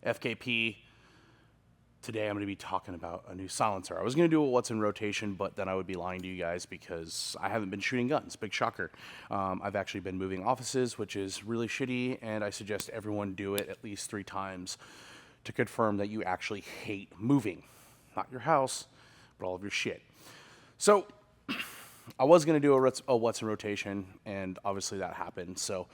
FKP. Today I'm going to be talking about a new silencer. I was going to do a what's in rotation, but then I would be lying to you guys because I haven't been shooting guns. Big shocker. I've actually been moving offices, which is really shitty, and I suggest everyone do it at least 3 times to confirm that you actually hate moving. Not your house, but all of your shit. So I was going to do a what's in rotation, and obviously that happened. So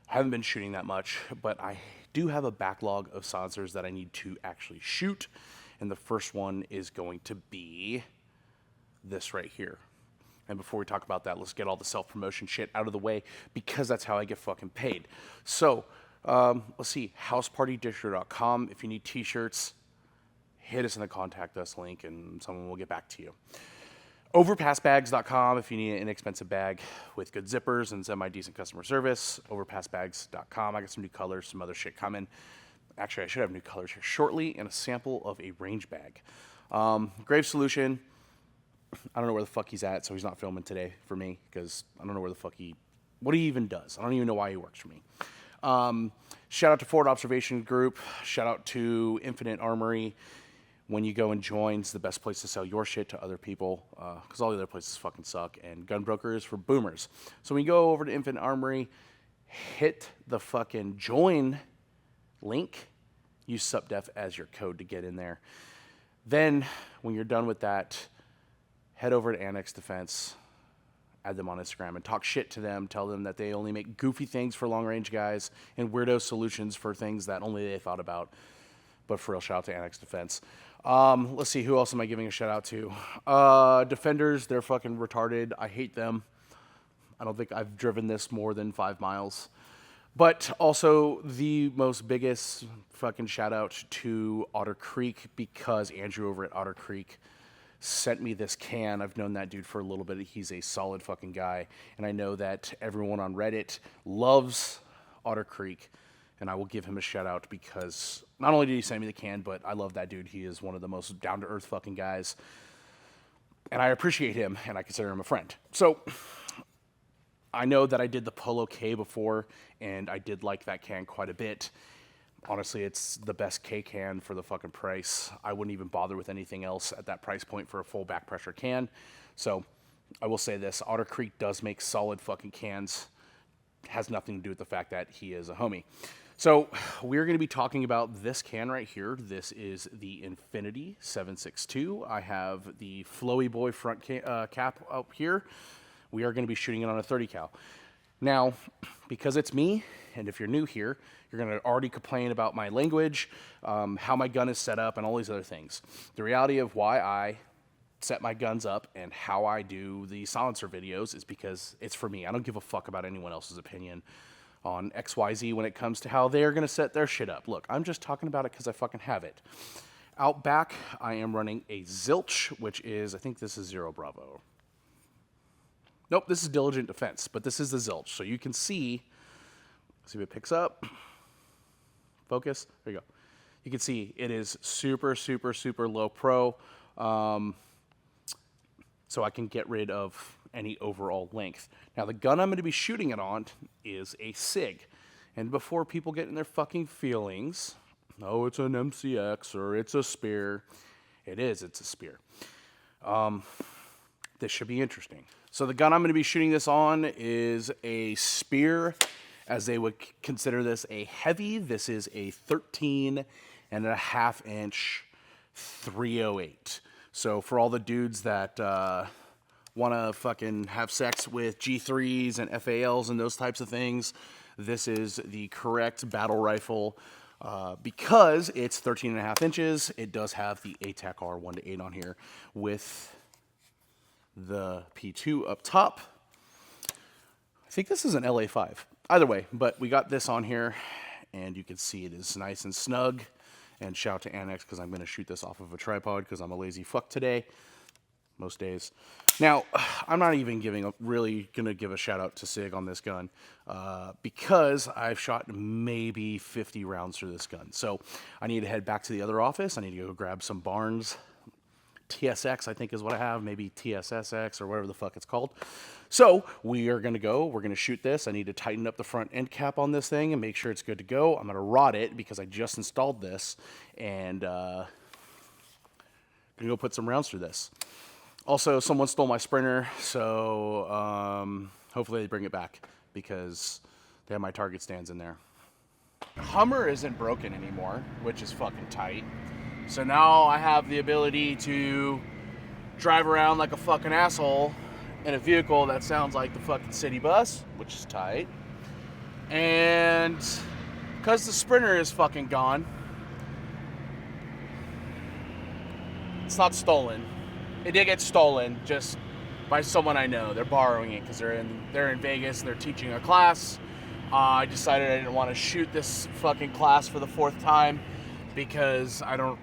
I haven't been shooting that much, but I do have a backlog of silencers that I need to actually shoot. And the first one is going to be this right here. And before we talk about that, let's get all the self-promotion shit out of the way because that's how I get fucking paid. So let's see, housepartydisher.com. If you need t-shirts, hit us in the contact us link and someone will get back to you. Overpassbags.com if you need an inexpensive bag with good zippers and semi-decent customer service. Overpassbags.com. I got some new colors, some other shit coming. Actually, I should have new colors here shortly and a sample of a range bag. Grave Solution. I don't know where the fuck he's at, so he's not filming today for me because I don't know where the fuck what he even does. I don't even know why he works for me. Shout out to Forward Observation Group. Shout out to Infinite Armory. When you go and join, it's the best place to sell your shit to other people because all the other places fucking suck. And Gunbroker is for boomers. So when you go over to Infinite Armory, hit the fucking join link. Use SupDef as your code to get in there. Then when you're done with that, head over to Annex Defense, add them on Instagram, and talk shit to them. Tell them that they only make goofy things for long-range guys and weirdo solutions for things that only they thought about. But for real, shout out to Annex Defense. Let's see, who else am I giving a shout out to? Defenders, they're fucking retarded. I hate them. I don't think I've driven this more than 5 miles. But also the most biggest fucking shout out to Otter Creek because Andrew over at Otter Creek sent me this can. I've known that dude for a little bit. He's a solid fucking guy. And I know that everyone on Reddit loves Otter Creek. And I will give him a shout out because not only did he send me the can, but I love that dude. He is one of the most down-to-earth fucking guys. And I appreciate him, and I consider him a friend. So I know that I did the Polo K before, and I did like that can quite a bit. Honestly, it's the best K can for the fucking price. I wouldn't even bother with anything else at that price point for a full back pressure can. So I will say this, Otter Creek does make solid fucking cans. Has nothing to do with the fact that he is a homie. So we're going to be talking about this can right here. This is the Infinity 762. I have the Flowy Boy front cap up here. We are going to be shooting it on a 30 cal. Now, because it's me, and if you're new here, you're going to already complain about my language, how my gun is set up, and all these other things. The reality of why I set my guns up and how I do the silencer videos is because it's for me. I don't give a fuck about anyone else's opinion on XYZ when it comes to how they're going to set their shit up. Look, I'm just talking about it because I fucking have it. Out back, I am running a Zilch, which is, I think this is 0 Bravo. Nope, this is Diligent Defense, but this is the Zilch. So you can see if it picks up. Focus. There you go. You can see it is super, super, super low pro. So I can get rid of any overall length. Now, the gun I'm going to be shooting it on is a SIG. And before people get in their fucking feelings, oh, it's an MCX or it's a Spear. It's a Spear. This should be interesting. So the gun I'm going to be shooting this on is a Spear, as they would consider this a heavy. This is a 13.5 inch 308. So for all the dudes that want to fucking have sex with G3s and FALs and those types of things, this is the correct battle rifle because it's 13.5 inches. It does have the ATAC R 1-8 on here with the P2 up top. I think this is an LA5. Either way, but we got this on here, and you can see it is nice and snug. And shout out to Annex because I'm going to shoot this off of a tripod because I'm a lazy fuck today. Most days. Now, I'm not even really going to give a shout out to SIG on this gun because I've shot maybe 50 rounds through this gun. So I need to head back to the other office. I need to go grab some Barnes TSX, I think is what I have, maybe TSSX or whatever the fuck it's called. So we are going to go. We're going to shoot this. I need to tighten up the front end cap on this thing and make sure it's good to go. I'm going to rod it because I just installed this, and going to go put some rounds through this. Also, someone stole my Sprinter, so hopefully they bring it back because they have my target stands in there. Hummer isn't broken anymore, which is fucking tight. So now I have the ability to drive around like a fucking asshole in a vehicle that sounds like the fucking city bus, which is tight. And because the Sprinter is fucking gone, it's not stolen. It did get stolen just by someone I know. They're borrowing it because they're in Vegas and they're teaching a class. I decided I didn't want to shoot this fucking class for the 4th time because I'm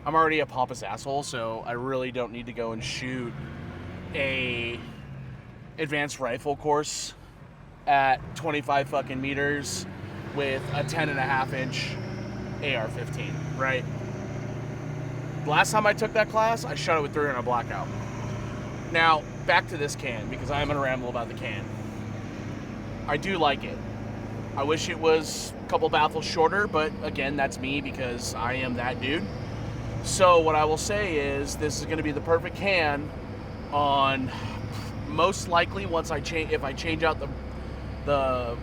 already a pompous asshole, so I really don't need to go and shoot a advanced rifle course at 25 fucking meters with a 10.5-inch AR-15, right? The last time I took that class, I shot it with 300 blackout. Now, back to this can, because I am going to ramble about the can. I do like it. I wish it was a couple baffles shorter, but again, that's me because I am that dude. So what I will say is this is going to be the perfect can on most likely if I change out the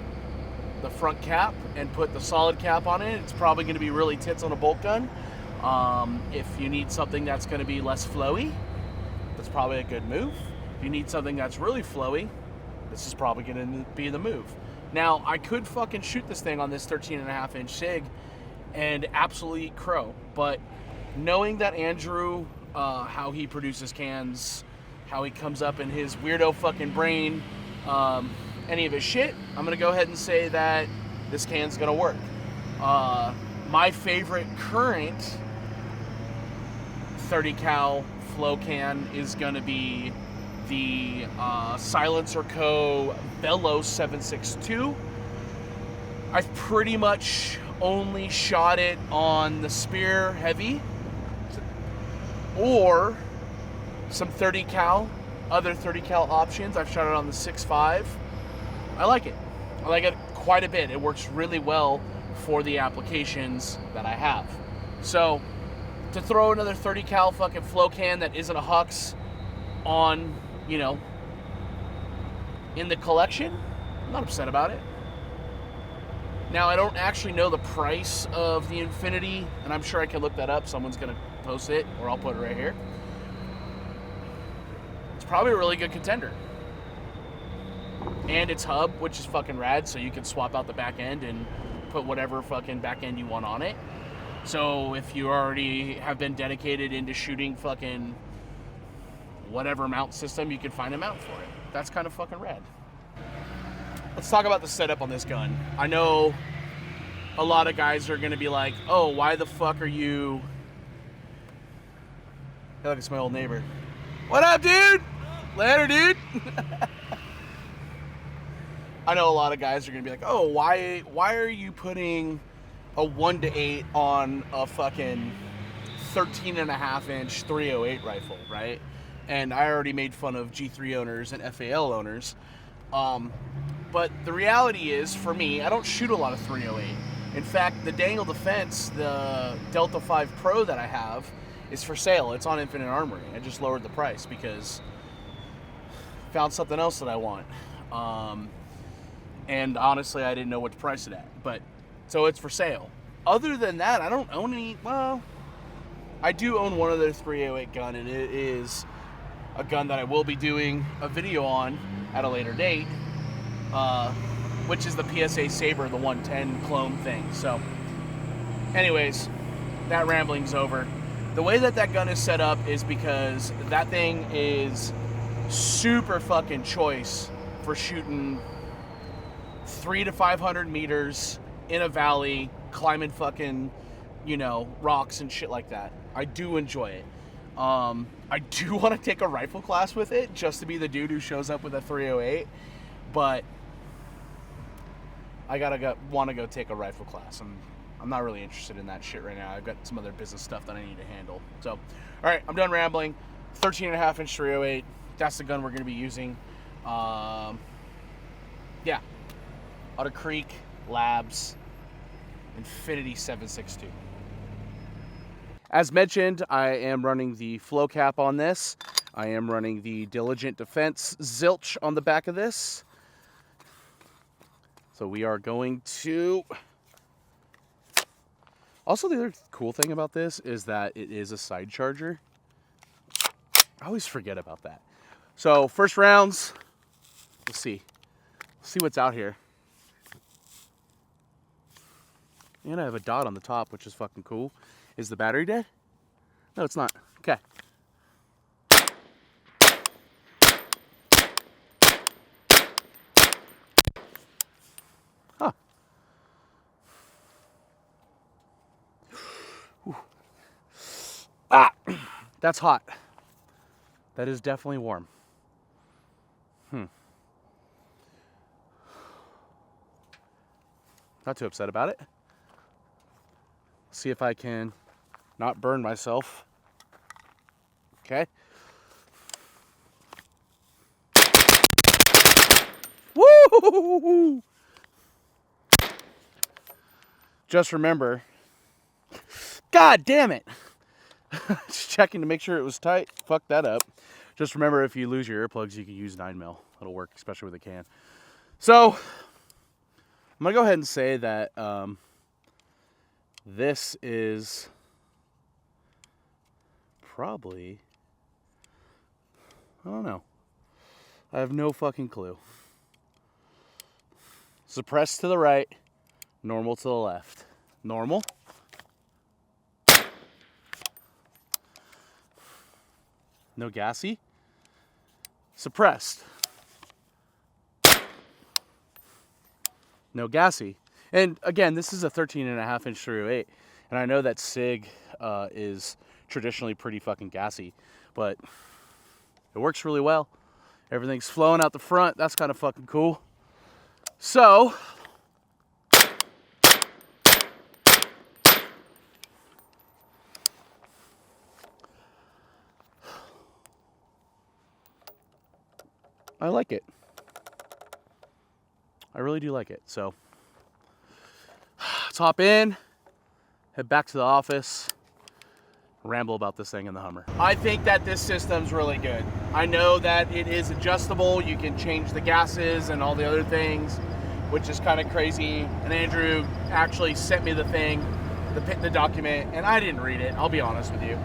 front cap and put the solid cap on it. It's probably going to be really tits on a bolt gun. If you need something that's going to be less flowy, that's probably a good move. If you need something that's really flowy, this is probably going to be the move. Now, I could fucking shoot this thing on this 13.5-inch SIG and absolutely crow, but knowing that Andrew, how he produces cans, how he comes up in his weirdo fucking brain, any of his shit, I'm going to go ahead and say that this can's going to work. My favorite current 30 cal flow can is going to be the Silencer Co. Velo 762. I've pretty much only shot it on the Spear Heavy or some 30 cal, other 30 cal options. I've shot it on the 6.5. I like it. I like it quite a bit. It works really well for the applications that I have. So to throw another 30 cal fucking flow can that isn't a Hux on, in the collection, I'm not upset about it. Now, I don't actually know the price of the Infinity, and I'm sure I can look that up. Someone's going to post it, or I'll put it right here. It's probably a really good contender. And it's hub, which is fucking rad, so you can swap out the back end and put whatever fucking back end you want on it. So if you already have been dedicated into shooting fucking whatever mount system, you can find a mount for it. That's kind of fucking rad. Let's talk about the setup on this gun. I know a lot of guys are going to be like, oh, why the fuck are you... Hey, look, it's my old neighbor. What up, dude? Later, dude. I know a lot of guys are going to be like, oh, why are you putting a 1-8 on a fucking 13.5-inch 308 rifle, right? And I already made fun of G3 owners and FAL owners. But the reality is, for me, I don't shoot a lot of 308. In fact, the Dangle Defense, the Delta 5 Pro that I have, is for sale. It's on Infinite Armory. I just lowered the price because I found something else that I want. And honestly, I didn't know what to price it at. But so it's for sale. Other than that, I don't own any. Well, I do own one other 308 gun, and it is a gun that I will be doing a video on at a later date, which is the PSA Saber, the 110 clone thing. So anyways, that rambling's over. The way that gun is set up is because that thing is super fucking choice for shooting 300 to 500 meters in a valley, climbing fucking, rocks and shit like that. I do enjoy it. I do want to take a rifle class with it just to be the dude who shows up with a 308, but I want to go take a rifle class. I'm not really interested in that shit right now. I've got some other business stuff that I need to handle. So, all right, I'm done rambling. 13.5-inch 308. that's the gun we're going to be using. Yeah, Otter Creek Labs Infinity 7.62. As mentioned, I am running the flow cap on this. I am running the Diligent Defense Zilch on the back of this. So we are going to... Also, the other cool thing about this is that it is a side charger. I always forget about that. So first rounds, let's see. Let's see what's out here. And I have a dot on the top, which is fucking cool. Is the battery dead? No, it's not. Okay. Huh. Whew. Ah, that's hot. That is definitely warm. Not too upset about it. See if I can not burn myself. Okay. Woo! Just remember. God damn it! Just checking to make sure it was tight. Fuck that up. Just remember, if you lose your earplugs, you can use 9mm. It'll work, especially with a can. So, I'm gonna go ahead and say that this is probably, I don't know. I have no fucking clue. Suppressed to the right, normal to the left. Normal. No gassy. Suppressed. No gassy. And again, this is a 13.5-inch 308, and I know that SIG is traditionally pretty fucking gassy, but it works really well. Everything's flowing out the front. That's kind of fucking cool. So, I like it. I really do like it. So, let's hop in, head back to the office, ramble about this thing in the Hummer. I think that this system's really good. I know that it is adjustable. You can change the gases and all the other things, which is kind of crazy. And Andrew actually sent me the thing, the document, and I didn't read it, I'll be honest with you.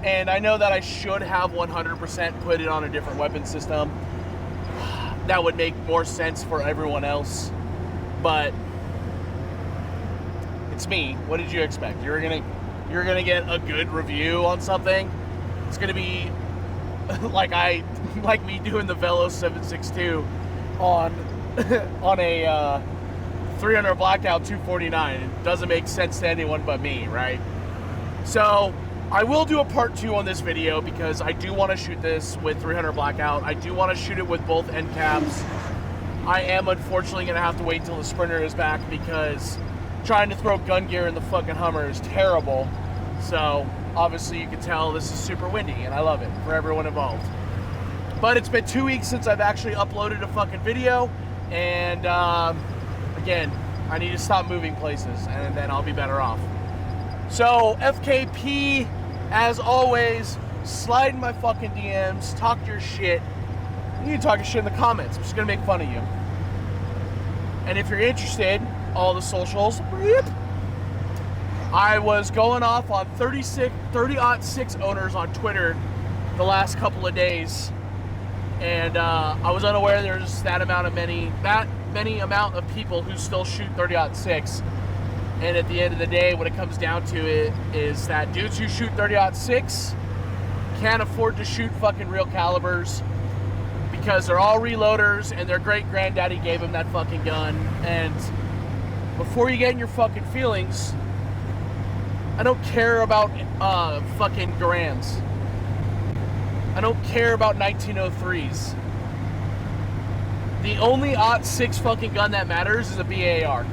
And I know that I should have 100% put it on a different weapon system. That would make more sense for everyone else. But it's me. What did you expect? You're gonna get a good review on something. It's gonna be like me doing the Velo 7.62 on a 300 blackout 249. It doesn't make sense to anyone but me, right? So I will do a part 2 on this video because I do want to shoot this with 300 blackout. I do want to shoot it with both end caps. I am unfortunately going to have to wait until the Sprinter is back because trying to throw gun gear in the fucking Hummer is terrible. So obviously you can tell this is super windy and I love it for everyone involved. But it's been 2 weeks since I've actually uploaded a fucking video, and again, I need to stop moving places and then I'll be better off. So FKP, as always, slide in my fucking DMs, talk your shit. You can talk your shit in the comments. I'm just gonna make fun of you. And if you're interested, all the socials. I was going off on 30-06 owners on Twitter the last couple of days, and I was unaware there's that many amount of people who still shoot 30-06. And at the end of the day, what it comes down to it is that dudes who shoot 30-06 can't afford to shoot fucking real calibers because they're all reloaders and their great granddaddy gave them that fucking gun. And before you get in your fucking feelings, I don't care about fucking Garands. I don't care about 1903s. The only '06 fucking gun that matters is a BAR.